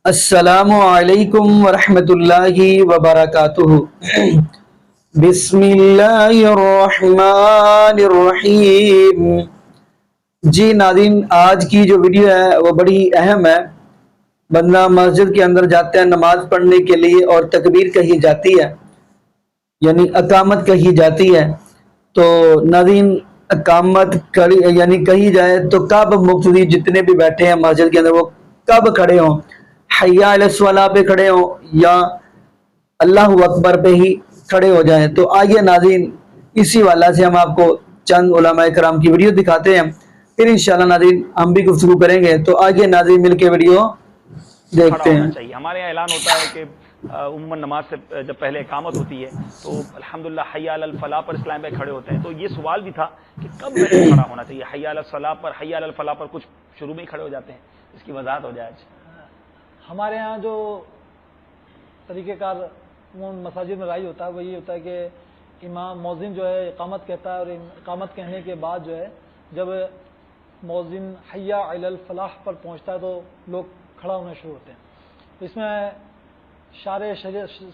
السلام علیکم ورحمۃ اللہ وبرکاتہ۔ بسم اللہ الرحمن الرحیم۔ جی ناظرین، آج کی جو ویڈیو ہے وہ بڑی اہم ہے۔ بندہ مسجد کے اندر جاتا ہے نماز پڑھنے کے لیے اور تکبیر کہی جاتی ہے، یعنی اقامت کہی جاتی ہے۔ تو ناظرین، اقامت یعنی کہی جائے تو کب مقتدی جتنے بھی بیٹھے ہیں مسجد کے اندر وہ کب کھڑے ہوں، حی علی الصلاۃ پہ کھڑے ہوں یا اللہ اکبر پہ ہی کھڑے ہو جائیں۔ تو آئیے ناظرین، اسی والا سے ہم آپ کو چند علماء کرام کی ویڈیو دکھاتے ہیں، پھر انشاءاللہ ناظرین ہم بھی گفتگو کریں گے۔ تو آئیے ناظرین مل کے ویڈیو کھڑا دیکھتے ہونا ہیں۔ چاہیے۔ ہمارے یہاں اعلان ہوتا ہے کہ عموماً نماز سے جب پہلے اقامت ہوتی ہے تو الحمدللہ حی علی الفلاح پر اسلام بھائی کھڑے ہوتے ہیں۔ تو یہ سوال بھی تھا کہ کب ویسے کھڑا ہونا چاہیے، حی علی الصلاح پر، حی علی الفلاح پر کچھ شروع میں ہی کھڑے ہو جاتے ہیں، اس کی وضاحت ہو جائے۔ ہمارے ہاں جو طریقہ کار مساجد میں رائج ہوتا ہے وہ یہ ہوتا ہے کہ امام مؤذن جو ہے اقامت کہتا ہے، اور اقامت کہنے کے بعد جو ہے جب مؤذن حی علی الفلاح پر پہنچتا ہے تو لوگ کھڑا ہونا شروع ہوتے ہیں۔ تو اس میں شارح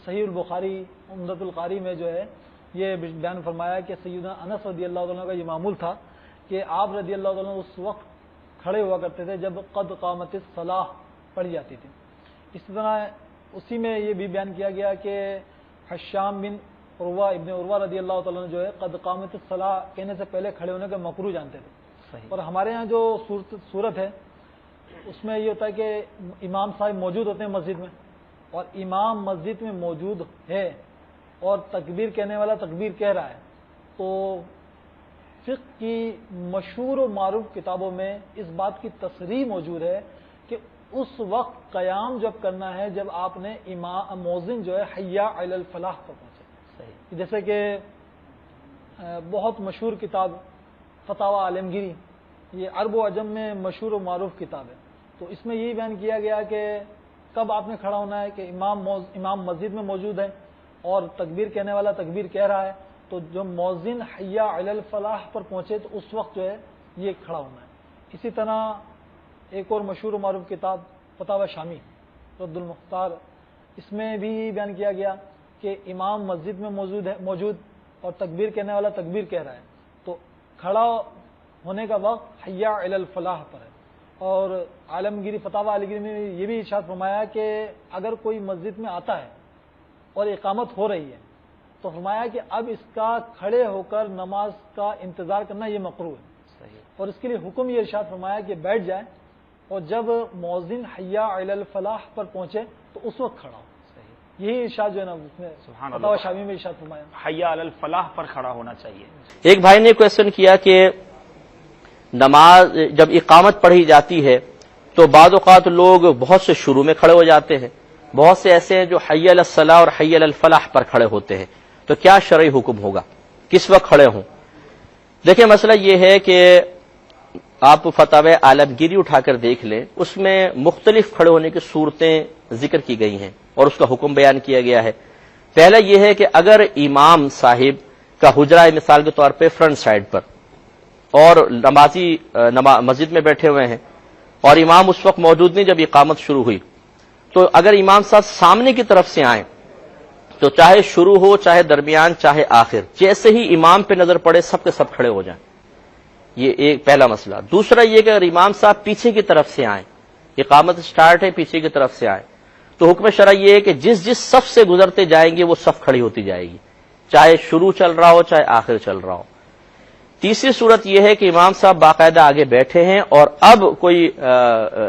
صحیح البخاری عمدۃ القاری میں جو ہے یہ بیان فرمایا کہ سیدنا انس رضی اللہ عنہ کا یہ معمول تھا کہ آپ رضی اللہ عنہ اس وقت کھڑے ہوا کرتے تھے جب قد قامت الصلاح پڑھی جاتی تھی۔ اسی طرح اسی میں یہ بھی بیان کیا گیا کہ حشام بن عروہ ابن عروہ رضی اللہ تعالیٰ نے جو ہے قد قامت الصلاح کہنے سے پہلے کھڑے ہونے کا مکروہ جانتے تھے۔ اور ہمارے ہاں جو صورت ہے اس میں یہ ہوتا ہے کہ امام صاحب موجود ہوتے ہیں مسجد میں، اور امام مسجد میں موجود ہے اور تکبیر کہنے والا تکبیر کہہ رہا ہے، تو فقہ کی مشہور و معروف کتابوں میں اس بات کی تصریح موجود ہے کہ اس وقت قیام جب کرنا ہے جب آپ نے امام مؤذن جو ہے حی علی الفلاح پر پہنچے۔ جیسے کہ بہت مشہور کتاب فتاوی عالمگیری، یہ عرب و عجم میں مشہور و معروف کتاب ہے، تو اس میں یہی بیان کیا گیا کہ کب آپ نے کھڑا ہونا ہے کہ امام مسجد میں موجود ہے اور تکبیر کہنے والا تکبیر کہہ رہا ہے، تو جو مؤذن حی علی الفلاح پر پہنچے تو اس وقت جو ہے یہ کھڑا ہونا ہے۔ اسی طرح ایک اور مشہور و معروف کتاب فتاوی شامی رد المختار، اس میں بھی بیان کیا گیا کہ امام مسجد میں موجود اور تکبیر کہنے والا تکبیر کہہ رہا ہے تو کھڑا ہونے کا وقت حی علی الفلاح پر ہے۔ اور عالمگیری فتاوی عالمگیری نے یہ بھی ارشاد فرمایا کہ اگر کوئی مسجد میں آتا ہے اور اقامت ہو رہی ہے تو فرمایا کہ اب اس کا کھڑے ہو کر نماز کا انتظار کرنا یہ مکروہ ہے، اور اس کے لیے حکم یہ ارشاد فرمایا کہ بیٹھ جائے اور جب مؤذن حی علی الفلاح پر پہنچے تو اس وقت کھڑا ہو۔ یہی ارشاد جو ہے نا اس میں فتاوی شامی میں ارشاد فرمایا حی علی الفلاح پر کھڑا ہونا چاہیے۔ ایک بھائی نے کویسچن کیا کہ نماز جب اقامت پڑھی جاتی ہے تو بعض اوقات لوگ بہت سے شروع میں کھڑے ہو جاتے ہیں، بہت سے ایسے ہیں جو حی علی الصلاح اور حی علی الفلاح پر کھڑے ہوتے ہیں، تو کیا شرعی حکم ہوگا، کس وقت کھڑے ہوں؟ دیکھیں مسئلہ یہ ہے کہ آپ فتاوی عالمگیری اٹھا کر دیکھ لیں، اس میں مختلف کھڑے ہونے کی صورتیں ذکر کی گئی ہیں اور اس کا حکم بیان کیا گیا ہے۔ پہلا یہ ہے کہ اگر امام صاحب کا حجرہ ہے مثال کے طور پہ فرنٹ سائڈ پر اور نمازی مسجد میں بیٹھے ہوئے ہیں اور امام اس وقت موجود نہیں جب اقامت شروع ہوئی، تو اگر امام صاحب سامنے کی طرف سے آئیں تو چاہے شروع ہو چاہے درمیان چاہے آخر، جیسے ہی امام پہ نظر پڑے سب کے سب کھڑے ہو جائیں۔ یہ ایک پہلا مسئلہ۔ دوسرا یہ کہ اگر امام صاحب پیچھے کی طرف سے آئیں، اقامت سٹارٹ ہے پیچھے کی طرف سے آئیں، تو حکم شرعی یہ ہے کہ جس صف سے گزرتے جائیں گے وہ صف کھڑی ہوتی جائے گی، چاہے شروع چل رہا ہو چاہے آخر چل رہا ہو۔ تیسری صورت یہ ہے کہ امام صاحب باقاعدہ آگے بیٹھے ہیں اور اب کوئی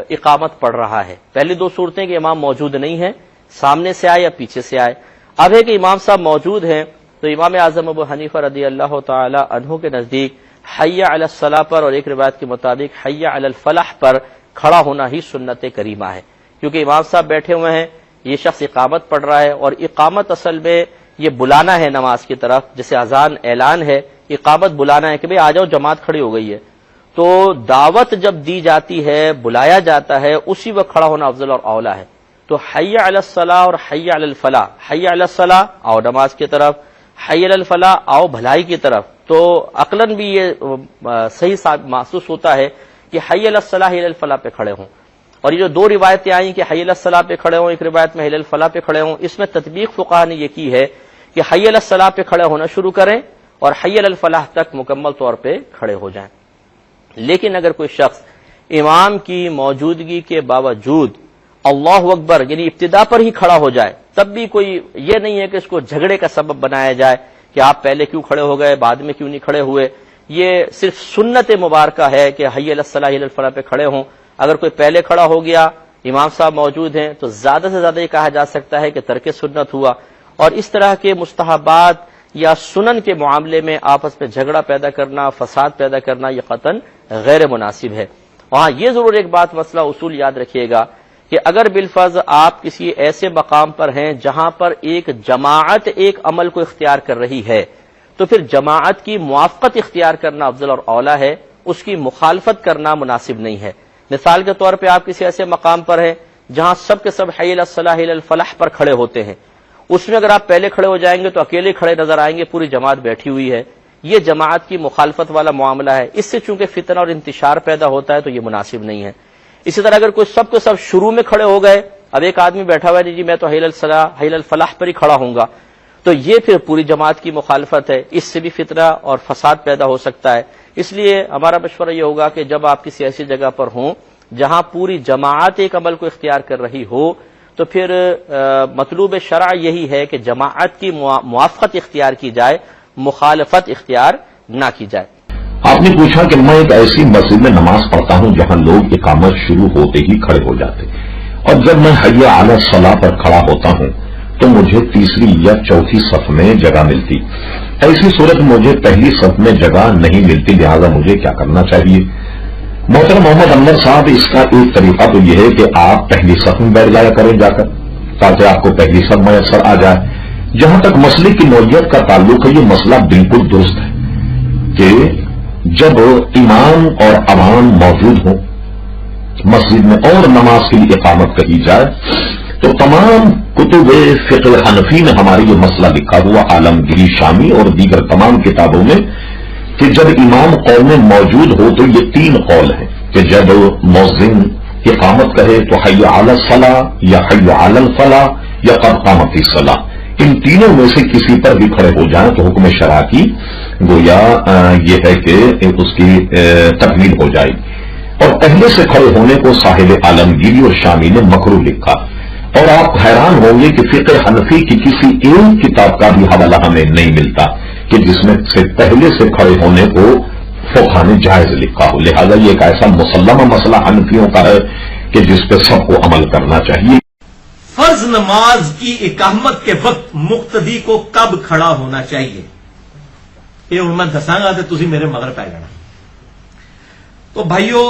اقامت پڑھ رہا ہے۔ پہلی دو صورتیں کہ امام موجود نہیں ہے، سامنے سے آئے یا پیچھے سے آئے۔ اب ہے کہ امام صاحب موجود ہیں تو امام اعظم ابو حنیفہ رضی اللہ تعالی عنہ کے نزدیک حی علی الصلاح پر اور ایک روایت کے مطابق حی علی الفلاح پر کھڑا ہونا ہی سنت کریمہ ہے، کیونکہ امام صاحب بیٹھے ہوئے ہیں، یہ شخص اقامت پڑھ رہا ہے، اور اقامت اصل میں یہ بلانا ہے نماز کی طرف، جیسے اذان اعلان ہے، اقامت بلانا ہے کہ بھئی آ جاؤ جماعت کھڑی ہو گئی ہے۔ تو دعوت جب دی جاتی ہے، بلایا جاتا ہے، اسی وقت کھڑا ہونا افضل اور اولا ہے۔ تو حی علی الصلاح اور حی علی الفلاح، حی علی الصلاح آؤ نماز کی طرف، حی علی الفلاح آؤ بھلائی کی طرف، تو عقلاً بھی یہ صحیح محسوس ہوتا ہے کہ حی علی الصلاح حی علی الفلاح پہ کھڑے ہوں۔ اور یہ جو دو روایتیں آئیں کہ حی علی الصلاح پہ کھڑے ہوں، ایک روایت میں حی علی الفلاح پہ کھڑے ہوں، اس میں تطبیق فقہا نے یہ کی ہے کہ حی علی الصلاح پہ کھڑے ہونا شروع کریں اور حی علی الفلاح تک مکمل طور پہ کھڑے ہو جائیں۔ لیکن اگر کوئی شخص امام کی موجودگی کے باوجود اللہ اکبر یعنی ابتدا پر ہی کھڑا ہو جائے، تب بھی کوئی یہ نہیں ہے کہ اس کو جھگڑے کا سبب بنایا جائے کہ آپ پہلے کیوں کھڑے ہو گئے، بعد میں کیوں نہیں کھڑے ہوئے۔ یہ صرف سنت مبارکہ ہے کہ حی علی الصلاح حی علی الفلاح پہ کھڑے ہوں۔ اگر کوئی پہلے کھڑا ہو گیا، امام صاحب موجود ہیں، تو زیادہ سے زیادہ یہ کہا جا سکتا ہے کہ ترک سنت ہوا، اور اس طرح کے مستحبات یا سنن کے معاملے میں آپس میں جھگڑا پیدا کرنا، فساد پیدا کرنا یہ قطعاً غیر مناسب ہے۔ وہاں یہ ضرور ایک بات مسئلہ اصول یاد رکھیے گا کہ اگر بالفرض آپ کسی ایسے مقام پر ہیں جہاں پر ایک جماعت ایک عمل کو اختیار کر رہی ہے، تو پھر جماعت کی موافقت اختیار کرنا افضل اور اولیٰ ہے، اس کی مخالفت کرنا مناسب نہیں ہے۔ مثال کے طور پہ آپ کسی ایسے مقام پر ہیں جہاں سب کے سب حی علی الصلاح حی علی الفلاح پر کھڑے ہوتے ہیں، اس میں اگر آپ پہلے کھڑے ہو جائیں گے تو اکیلے کھڑے نظر آئیں گے، پوری جماعت بیٹھی ہوئی ہے، یہ جماعت کی مخالفت والا معاملہ ہے، اس سے چونکہ فتنہ اور انتشار پیدا ہوتا ہے تو یہ مناسب نہیں ہے۔ اسی طرح اگر کوئی سب کے سب شروع میں کھڑے ہو گئے، اب ایک آدمی بیٹھا ہوا ہے جی میں تو حی علی الصلاح حی علی الفلاح پر ہی کھڑا ہوں گا، تو یہ پھر پوری جماعت کی مخالفت ہے، اس سے بھی فتنہ اور فساد پیدا ہو سکتا ہے۔ اس لیے ہمارا مشورہ یہ ہوگا کہ جب آپ کسی ایسی جگہ پر ہوں جہاں پوری جماعت ایک عمل کو اختیار کر رہی ہو، تو پھر مطلوب شرع یہی ہے کہ جماعت کی موافقت اختیار کی جائے، مخالفت اختیار نہ کی جائے۔ آپ نے پوچھا کہ میں ایک ایسی مسجد میں نماز پڑھتا ہوں جہاں لوگ اقامت شروع ہوتے ہی کھڑے ہو جاتے، اور جب میں حی علی الصلاح پر کھڑا ہوتا ہوں تو مجھے تیسری یا چوتھی صف میں جگہ ملتی، ایسی صورت مجھے پہلی صف میں جگہ نہیں ملتی، لہذا مجھے کیا کرنا چاہیے؟ محترم محمد انور صاحب، اس کا ایک طریقہ تو یہ ہے کہ آپ پہلی صف میں بیٹھ جایا کریں جا کر، تاکہ آپ کو پہلی صف میسر آ جائے۔ جہاں تک مسئلے کی نوعیت کا تعلق ہے، یہ مسئلہ بالکل درست ہے کہ جب امام اور عوام موجود ہوں مسجد میں اور نماز کے لیے اقامت کہی جائے، تو تمام کتب فقہ حنفی نے ہماری یہ مسئلہ لکھا ہوا، عالمگیری شامی اور دیگر تمام کتابوں میں، کہ جب امام قوم میں موجود ہو تو یہ تین قول ہیں کہ جب مؤذن اقامت کہے تو حی علی الصلاح یا حی علی الفلاح یا قد قامت الصلاح، ان تینوں میں سے کسی پر بھی کھڑے ہو جائیں تو حکم شرع کی گویا یہ ہے کہ اس کی تکمیل ہو جائے گی۔ اور پہلے سے کھڑے ہونے کو صاحب عالمگیری اور شامی نے مکروہ لکھا، اور آپ حیران ہوں گے کہ فقہ حنفی کی کسی ایک کتاب کا بھی حوالہ ہمیں نہیں ملتا کہ جس میں سے پہلے سے کھڑے ہونے کو فقہ نے جائز لکھا ہو۔ لہذا یہ ایک ایسا مسلمہ مسئلہ حنفیوں کا ہے کہ جس پہ سب کو عمل کرنا چاہیے۔ فرض نماز کی اقامت کے وقت مقتدی کو کب کھڑا ہونا چاہیے، یہ میں دساں گا تو تسی میرے مگر پہ جانا۔ تو بھائیو،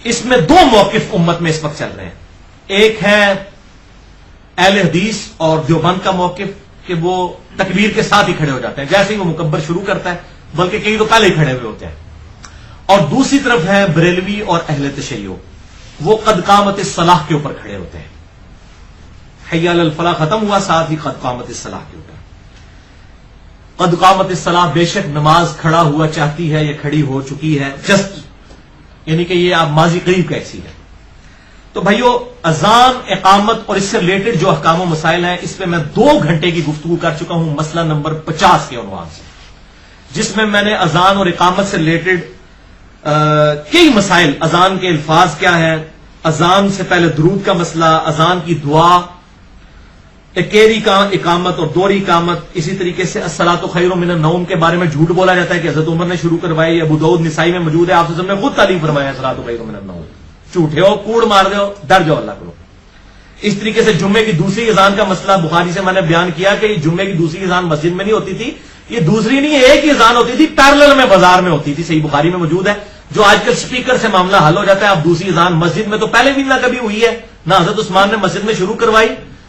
اس میں دو موقف امت میں اس وقت چل رہے ہیں، ایک ہے اہل حدیث اور دیوبند کا موقف کہ وہ تکبیر کے ساتھ ہی کھڑے ہو جاتے ہیں، جیسے ہی وہ مکبر شروع کرتا ہے، بلکہ کئی تو پہلے ہی کھڑے ہوئے ہوتے ہیں۔ اور دوسری طرف ہے بریلوی اور اہل تشیع، وہ قد قامت الصلاح کے اوپر کھڑے ہوتے ہیں، حی علی الفلاح ختم ہوا، ساتھ ہی قد قامت الصلاح کے اوپر۔ قد قامت الصلاح بے شک نماز کھڑا ہوا چاہتی ہے، یہ کھڑی ہو چکی ہے، جسٹ یعنی کہ یہ آپ ماضی قریب کا ایسی ہے۔ تو بھائیو، اذان، اقامت اور اس سے ریلیٹڈ جو احکام و مسائل ہیں، اس پہ میں 2 گھنٹے کی گفتگو کر چکا ہوں مسئلہ نمبر 50 کے عنوان سے، جس میں نے اذان اور اقامت سے ریلیٹڈ کئی مسائل، اذان کے الفاظ کیا ہیں، اذان سے پہلے درود کا مسئلہ، اذان کی دعا، اکیری کا اقامت اور دوہری اقامت، اسی طریقے سے الصلاۃ خیر من النوم کے بارے میں جھوٹ بولا جاتا ہے کہ حضرت عمر نے شروع کروائی، ابو داؤد نسائی میں موجود ہے، آپ سے نے خود تعلیم فرمایا الصلاۃ خیر من النوم، جھوٹے ہو، کوڑ مار دو، ڈر جاؤ اللہ کو۔ اس طریقے سے جمعے کی دوسری اذان کا مسئلہ بخاری سے میں نے بیان کیا کہ جمعے کی دوسری اذان مسجد میں نہیں ہوتی تھی، یہ دوسری نہیں ایک ہی اذان ہوتی تھی، پیرلل میں بازار میں ہوتی تھی، صحیح بخاری میں موجود ہے۔ جو آج کل سپیکر سے معاملہ حل ہو جاتا ہے، اب دوسری اذان مسجد میں تو پہلے بھی نہ کبھی ہوئی ہے، نہ حضرت عثمان نے مسجد میں شروع کروائی،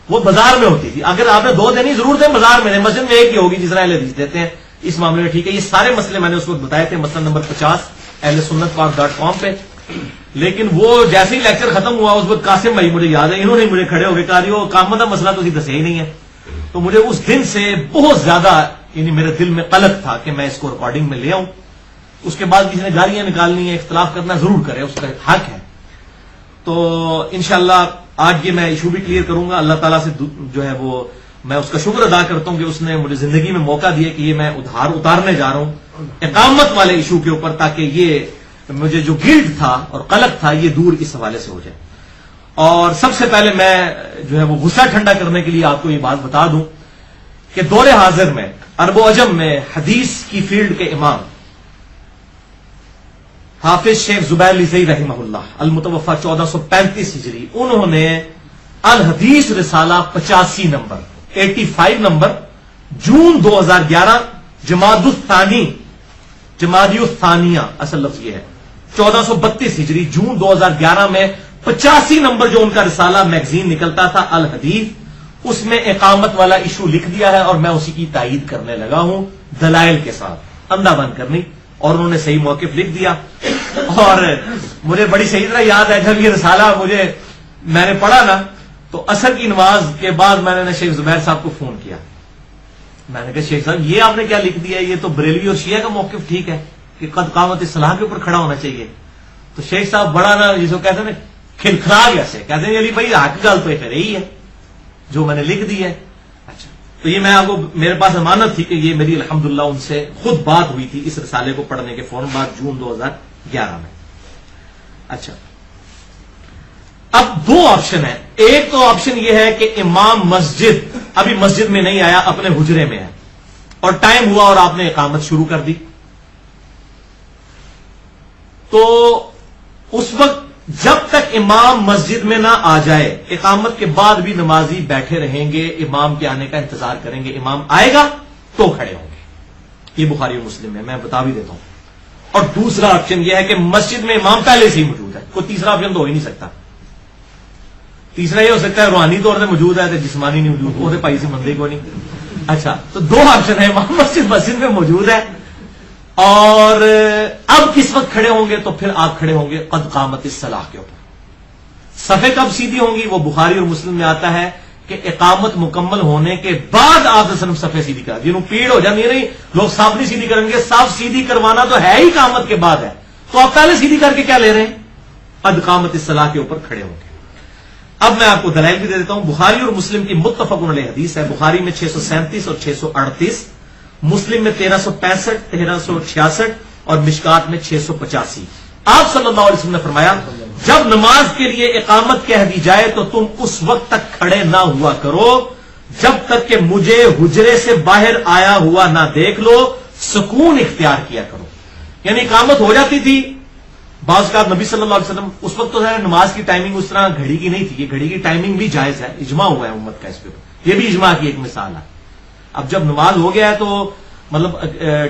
وہ بازار میں ہوتی تھی۔ اگر آپ نے 2 دینی ضرورت ہے بازار میں، مسجد میں ایک ہی ہوگی جس طرح اہل حدیث دیتے ہیں، اس معاملے میں ٹھیک ہے۔ یہ سارے مسئلے میں نے اس وقت بتائے تھے مسئلہ نمبر 50 اہل سنت پاک.com پہ، لیکن وہ جیسے ہی لیکچر ختم ہوا اس وقت قاسم بھائی مجھے یاد ہے، انہوں نے مجھے کھڑے ہو کے کہا وہ اقامت کا مسئلہ تو دسے ہی نہیں ہے، تو مجھے اس دن سے بہت زیادہ یعنی میرے دل میں قلق تھا کہ میں اس کو ریکارڈنگ میں لے آؤں۔ اس کے بعد کسی نے گالیاں نکالنی ہے، اختلاف کرنا ضرور کرے، اس کا حق ہے۔ تو انشاءاللہ آج یہ میں ایشو بھی کلیئر کروں گا. اللہ تعالیٰ سے جو ہے وہ میں اس کا شکر ادا کرتا ہوں کہ اس نے مجھے زندگی میں موقع دیا کہ یہ میں اتارنے جا رہا ہوں اقامت والے ایشو کے اوپر، تاکہ یہ مجھے جو گلٹ تھا اور قلق تھا یہ دور اس حوالے سے ہو جائے. اور سب سے پہلے میں جو ہے وہ غصہ ٹھنڈا کرنے کے لیے آپ کو یہ بات بتا دوں کہ دور حاضر میں عرب و عجم میں حدیث کی فیلڈ کے امام حافظ شیخ زبیر لیثئی رحمہ اللہ المتوفی 1435 ہجری، انہوں نے الحدیث رسالہ 85 نمبر 85 نمبر جون 2011 جمادی الثانیہ اصل لفظ یہ ہے 1432 ہجری جون 2011 میں 85 نمبر جو ان کا رسالہ میگزین نکلتا تھا الحدیث، اس میں اقامت والا ایشو لکھ دیا ہے اور میں اسی کی تائید کرنے لگا ہوں دلائل کے ساتھ، اندھا بند کرنی. اور انہوں نے صحیح موقف لکھ دیا. اور مجھے بڑی صحیح طرح یاد ہے جب یہ رسالہ میں نے پڑھا نا تو عصر کی نماز کے بعد میں نے شیخ زبیر صاحب کو فون کیا. میں نے کہا شیخ صاحب یہ آپ نے کیا لکھ دیا ہے، یہ تو بریلوی اور شیعہ کا موقف ٹھیک ہے کہ قد قامت الصلاح کے اوپر کھڑا ہونا چاہیے. تو شیخ صاحب بڑا نا جس کو کہتے ہیں نا کھلکھلا گیا سے، کہتے ہیں علی بھائی حق گل تو ایک رہی ہے جو میں نے لکھ دی ہے. اچھا تو یہ میں آپ کو میرے پاس امانت تھی کہ یہ میری الحمدللہ ان سے خود بات ہوئی تھی اس رسالے کو پڑھنے کے فوراً بعد جون 2011 میں. اچھا اب دو آپشن ہیں. ایک تو آپشن یہ ہے کہ امام مسجد ابھی مسجد میں نہیں آیا، اپنے حجرے میں ہے اور ٹائم ہوا اور آپ نے اقامت شروع کر دی، تو اس وقت جب تک امام مسجد میں نہ آ جائے اقامت کے بعد بھی نمازی بیٹھے رہیں گے، امام کے آنے کا انتظار کریں گے. امام آئے گا تو کھڑے ہوں گے. یہ بخاری اور مسلم میں میں بتا بھی دیتا ہوں. اور دوسرا آپشن یہ ہے کہ مسجد میں امام پہلے سے ہی موجود ہے. کوئی تیسرا آپشن تو ہو ہی نہیں سکتا. تیسرا یہ ہو سکتا ہے روحانی طور سے موجود ہے تو جسمانی نہیں موجود، وہ پائی سے مندے کو نہیں. اچھا تو دو آپشن ہے، امام مسجد میں موجود ہے اور اب کس وقت کھڑے ہوں گے، تو پھر آپ کھڑے ہوں گے قد قامت الصلاح کے اوپر. صفیں کب سیدھی ہوں گی، وہ بخاری اور مسلم میں آتا ہے کہ اقامت مکمل ہونے کے بعد آپ صرف صفیں سیدھی کرا جنہوں پیڑ ہو جائے نہیں لوگ صاف نہیں سیدھی کریں گے. صاف سیدھی کروانا تو ہے ہی اقامت کے بعد ہے، تو آپ پہلے سیدھی کر کے کیا لے رہے ہیں، قد قامت الصلاح کے اوپر کھڑے ہوں گے. اب میں آپ کو دلائل بھی دے دیتا ہوں. بخاری اور مسلم کی متفق علیہ حدیث ہے. بخاری میں 637 اور 638، مسلم میں 1365 1366 اور مشکات میں 685. آپ صلی اللہ علیہ وسلم نے فرمایا جب نماز کے لیے اقامت کہہ دی جائے تو تم اس وقت تک کھڑے نہ ہوا کرو جب تک کہ مجھے حجرے سے باہر آیا ہوا نہ دیکھ لو، سکون اختیار کیا کرو. یعنی اقامت ہو جاتی تھی بعض کا نبی صلی اللہ علیہ وسلم اس وقت تو نماز کی ٹائمنگ اس طرح گھڑی کی نہیں تھی، یہ گھڑی کی ٹائمنگ بھی جائز ہے، اجماع ہوا ہے امت کا اس پہ، یہ بھی اجماع کی ایک مثال ہے. اب جب نماز ہو گیا ہے تو مطلب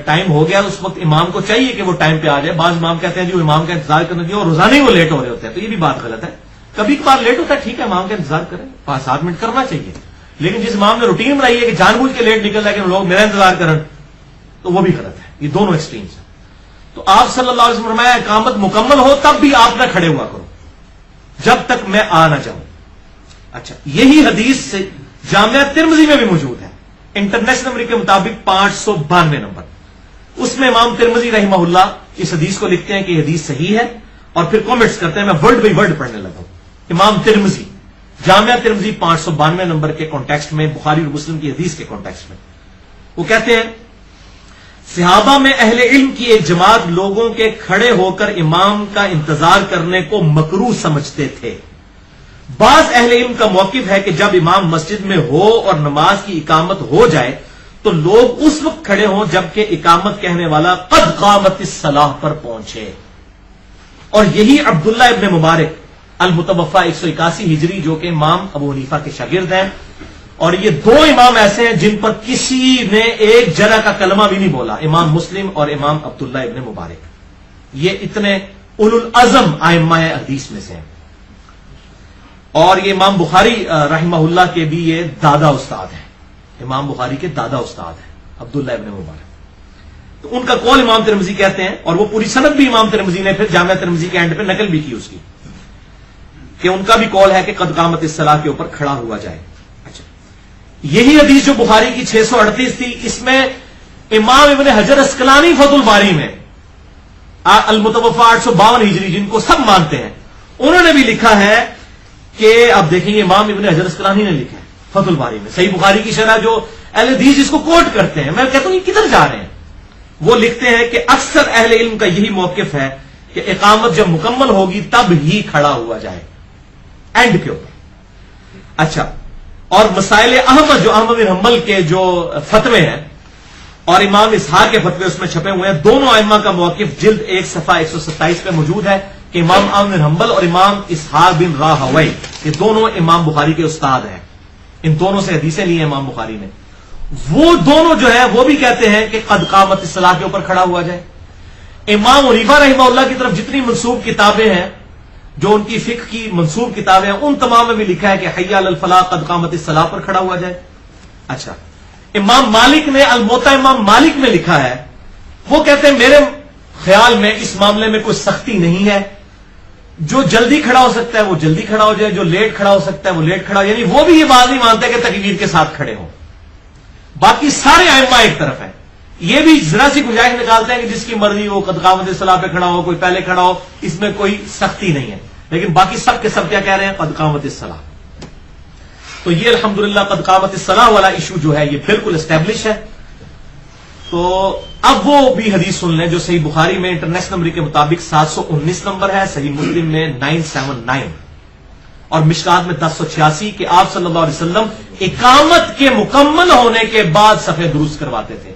ٹائم ہو گیا اس وقت امام کو چاہیے کہ وہ ٹائم پہ آ جائے. بعض امام کہتے ہیں جو امام کا انتظار کرنا چاہیے اور روزانہ ہی وہ لیٹ ہو رہے ہوتے ہیں، تو یہ بھی بات غلط ہے. کبھی کبھار لیٹ ہوتا ہے ٹھیک ہے، امام کا انتظار کریں، 5-7 منٹ کرنا چاہیے. لیکن جس امام نے روٹین بنائی ہے کہ جان بوجھ کے لیٹ نکل رہا ہے کہ لوگ میرا انتظار کریں، تو وہ بھی غلط ہے. یہ دونوں ایکسٹریمز ہیں. تو آپ صلی اللہ علیہ وسلم فرمایا اقامت مکمل ہو تب بھی آپ نہ کھڑے ہوا کرو جب تک میں آ نہ جاؤں. اچھا یہی حدیث سے جامعہ ترمذی میں بھی موجود ہے، انٹرنیشنل نمبر کے مطابق 592 نمبر. اس میں امام ترمذی رحمہ اللہ اس حدیث کو لکھتے ہیں کہ یہ حدیث صحیح ہے اور پھر کامنٹس کرتے ہیں. میں ورڈ بائی ورڈ پڑھنے لگا ہوں. امام ترمذی جامعہ ترمذی 592 نمبر کے کانٹیکسٹ میں، بخاری اور مسلم کی حدیث کے کانٹیکسٹ میں وہ کہتے ہیں صحابہ میں اہل علم کی ایک جماعت لوگوں کے کھڑے ہو کر امام کا انتظار کرنے کو مکروہ سمجھتے تھے. بعض اہل علم کا موقف ہے کہ جب امام مسجد میں ہو اور نماز کی اقامت ہو جائے تو لوگ اس وقت کھڑے ہوں جبکہ اقامت کہنے والا قد قامت الصلاح پر پہنچے. اور یہی عبداللہ ابن مبارک المتوفی 181 ہجری جو کہ امام ابو حنیفہ کے شاگرد ہیں، اور یہ دو امام ایسے ہیں جن پر کسی نے ایک جرح کا کلمہ بھی نہیں بولا، امام مسلم اور امام عبداللہ ابن مبارک. یہ اتنے اولو العزم ائمہ حدیث میں سے ہیں. اور یہ امام بخاری رحمہ اللہ کے بھی یہ دادا استاد ہیں، امام بخاری کے دادا استاد ہیں عبداللہ ابن مبارک. تو ان کا قول امام ترمذی کہتے ہیں، اور وہ پوری سند بھی امام ترمذی نے پھر جامعہ ترمذی کے اینڈ پہ نقل بھی کی اس کی، کہ ان کا بھی قول ہے کہ قد قامت الصلاح کے اوپر کھڑا ہوا جائے. اچھا یہی حدیث جو بخاری کی 638 تھی، اس میں امام ابن حجر اسقلانی فتح الباری میں المتوفی 852 ہجری جن کو سب مانتے ہیں، انہوں نے بھی لکھا ہے کہ اب دیکھیں گے امام ابن حجر اسقلانی نے لکھا ہے فتح الباری میں صحیح بخاری کی شرح جو اہل حدیث جس کو کوٹ کرتے ہیں، میں کہتا ہوں یہ کدھر جا رہے ہیں؟ وہ لکھتے ہیں کہ اکثر اہل علم کا یہی موقف ہے کہ اقامت جب مکمل ہوگی تب ہی کھڑا ہوا جائے، اینڈ کے اوپر۔ اچھا، اور مسائل احمد جو احمد بن حنبل کے جو فتوے ہیں اور امام اسحاق کے فتوے اس میں چھپے ہوئے ہیں، دونوں ائمہ کا موقف جلد 1 صفحہ 127 پہ موجود ہے کہ امام احمد بن حنبل اور امام اسحاق بن راہوی یہ دونوں امام بخاری کے استاد ہیں، ان دونوں سے حدیثیں لی ہیں امام بخاری نے۔ وہ دونوں جو ہے وہ بھی کہتے ہیں کہ قد قامت الصلاۃ کے اوپر کھڑا ہوا جائے۔ امام حنیفہ رحمہ اللہ کی طرف جتنی منسوب کتابیں ہیں، جو ان کی فقہ کی منسوب کتابیں ہیں، ان تمام میں بھی لکھا ہے کہ حی علی الفلاح قد قامت الصلاۃ پر کھڑا ہوا جائے۔ اچھا، امام مالک نے الموطا امام مالک میں لکھا ہے، وہ کہتے ہیں میرے خیال میں اس معاملے میں کوئی سختی نہیں ہے، جو جلدی کھڑا ہو سکتا ہے وہ جلدی کھڑا ہو جائے، جو لیٹ کھڑا ہو سکتا ہے وہ لیٹ کھڑا ہو، یعنی وہ بھی یہ بات نہیں مانتے کہ تکبیر کے ساتھ کھڑے ہوں۔ باقی سارے ائمہ ایک طرف ہیں، یہ بھی ذرا سی گنجائش نکالتے ہیں کہ جس کی مرضی ہو قد قامت الصلاۃ پہ کھڑا ہو، کوئی پہلے کھڑا ہو، اس میں کوئی سختی نہیں ہے، لیکن باقی سب کے سب کیا کہہ رہے ہیں؟ قد قامت الصلاۃ۔ تو یہ الحمدللہ قد قامت الصلاۃ والا ایشو جو ہے یہ بالکل اسٹیبلش ہے۔ تو اب وہ بھی حدیث سن لیں جو صحیح بخاری میں انٹرنیشنل نمبر کے مطابق 719 نمبر ہے، صحیح مسلم میں 979 اور مشکات میں 1086 کہ آپ صلی اللہ علیہ وسلم اقامت کے مکمل ہونے کے بعد صفیں درست کرواتے تھے۔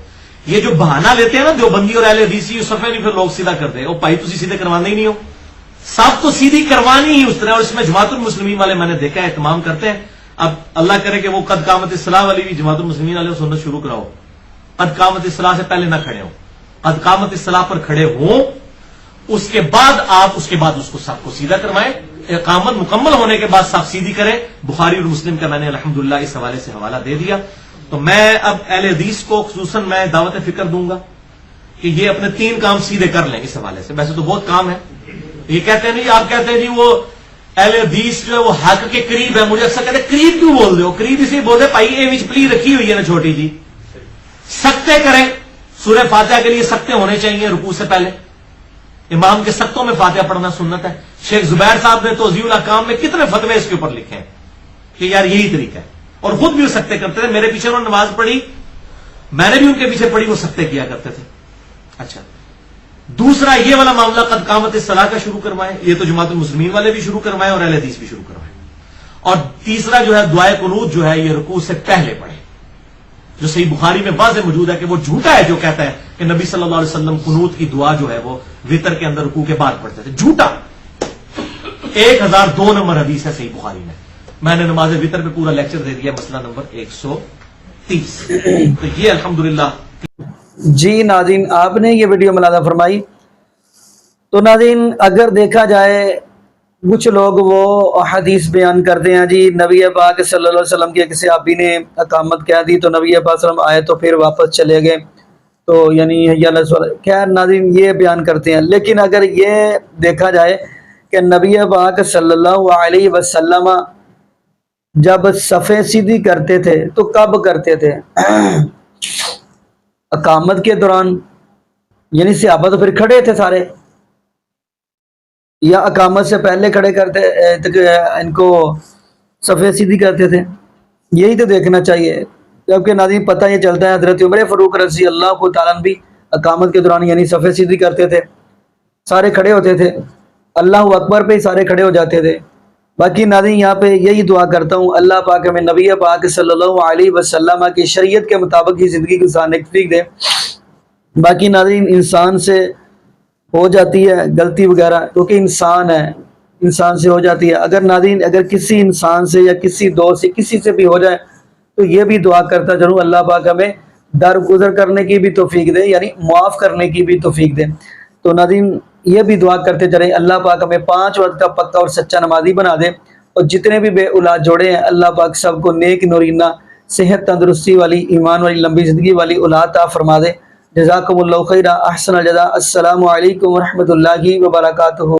یہ جو بہانہ لیتے ہیں نا دیوبندی اور اہل حدیثی، صفیں نہیں پھر لوگ سیدھا کرتے ہیں، او بھائی تسی سیدھے کروانے ہی نہیں ہو، صف تو سیدھی کروانی ہی اس طرح، اور اس میں جماعت المسلمین والے میں نے دیکھا ہے اہتمام کرتے ہیں۔ اب اللہ کرے کہ وہ قد قامت الصلاۃ والی بھی جماعت المسلمین والے سنت شروع کراؤ، قد قامت الصلاۃ سے پہلے نہ کھڑے ہوں، قد قامت الصلاۃ پر کھڑے ہوں، اس کے بعد آپ اس کو صف کو سیدھا کروائیں، اقامت مکمل ہونے کے بعد صف سیدھی کریں۔ بخاری اور مسلم کا میں نے الحمدللہ اس حوالے سے حوالہ دے دیا۔ تو میں اب اہل حدیث کو خصوصاً میں دعوت فکر دوں گا کہ یہ اپنے 3 کام سیدھے کر لیں اس حوالے سے، ویسے تو بہت کام ہے۔ یہ کہتے ہیں نہیں، آپ کہتے ہیں جی وہ اہل حدیث جو ہے وہ حق کے قریب ہے، مجھے اکثر کہتے ہیں قریب کیوں بول رہے ہو؟ قریب اس لیے بول رہے بھائی اے وچ پلی رکھی ہوئی ہے نا چھوٹی جی، سکتے کریں، سورہ فاتحہ کے لیے سکتے ہونے چاہیے رکوع سے پہلے، امام کے سختوں میں فاتحہ پڑھنا سنت ہے۔ شیخ زبیر صاحب نے توضیح الاحکام میں کتنے فتوے اس کے اوپر لکھے ہیں کہ یار یہی طریقہ ہے، اور خود بھی وہ سکتے کرتے تھے، میرے پیچھے انہوں نے نماز پڑھی، میں نے بھی ان کے پیچھے پڑھی، وہ سکتے کیا کرتے تھے۔ اچھا، دوسرا یہ والا معاملہ قد قامت الصلاۃ کا شروع کروائیں، یہ تو جماعت المسلمین والے بھی شروع کروائیں اور اہل حدیث بھی شروع کروائیں۔ اور تیسرا جو ہے دعائے قنوت جو ہے یہ رکوع سے پہلے پڑھیں، جو صحیح بخاری میں واضح موجود ہے کہ وہ جھوٹا ہے جو کہتا ہے کہ نبی صلی اللہ علیہ وسلم قنوت کی دعا جو ہے وہ وتر کے اندر رکوع کے بعد پڑھتے تھے، جھوٹا۔ 1002 نمبر حدیث ہے صحیح بخاری میں نے نماز وتر پہ پورا لیکچر دے دیا، مسئلہ نمبر 130۔ تو یہ الحمدللہ۔ جی ناظرین، آپ نے یہ ویڈیو ملاحظہ فرمائی۔ تو ناظرین اگر دیکھا جائے کچھ لوگ وہ حدیث بیان کرتے ہیں جی نبی پاک صلی اللہ علیہ وسلم کے کسی صحابی نے اقامت کہہ دی تو نبی پاک صلی اللہ علیہ وسلم آئے تو پھر واپس چلے گئے، تو یعنی خیر ناظرین یہ بیان کرتے ہیں، لیکن اگر یہ دیکھا جائے کہ نبی پاک صلی اللہ علیہ وسلم جب صفیں سیدھی کرتے تھے تو کب کرتے تھے؟ اقامت کے دوران، یعنی صحابہ تو پھر کھڑے تھے سارے، یا اقامت سے پہلے کھڑے کرتے ان کو صفیں سیدھی کرتے تھے؟ یہی تو دیکھنا چاہیے، جبکہ ناظرین پتہ یہ چلتا ہے حضرت عمر فاروق رضی اللہ تعالیٰ عنہ بھی اقامت کے دوران یعنی صفیں سیدھی کرتے تھے، سارے کھڑے ہوتے تھے، اللہ اکبر پہ ہی سارے کھڑے ہو جاتے تھے۔ باقی ناظرین یہاں پہ یہی دعا کرتا ہوں اللہ پاک ہمیں نبی پاک صلی اللہ علیہ وسلم کی شریعت کے مطابق ہی زندگی گزارنے کی توفیق دے۔ باقی ناظرین انسان سے ہو جاتی ہے غلطی وغیرہ، کیونکہ انسان ہے، انسان سے ہو جاتی ہے۔ اگر ناظرین اگر کسی انسان سے یا کسی دوست سے کسی سے بھی ہو جائے تو یہ بھی دعا کرتا چلوں اللہ پاک ہمیں درگزر کرنے کی بھی توفیق دے، یعنی معاف کرنے کی بھی توفیق دے۔ تو ناظرین یہ بھی دعا کرتے چلیں اللہ پاک ہمیں 5 وقت کا پکا اور سچا نمازی بنا دے، اور جتنے بھی بے اولاد جوڑے ہیں اللہ پاک سب کو نیک نورینہ صحت تندرستی والی ایمان والی لمبی زندگی والی اولاد عطا فرما دے۔ جزاکم اللہ خیرہ، احسن الجزاء۔ السلام علیکم ورحمۃ اللہ وبرکاتہ۔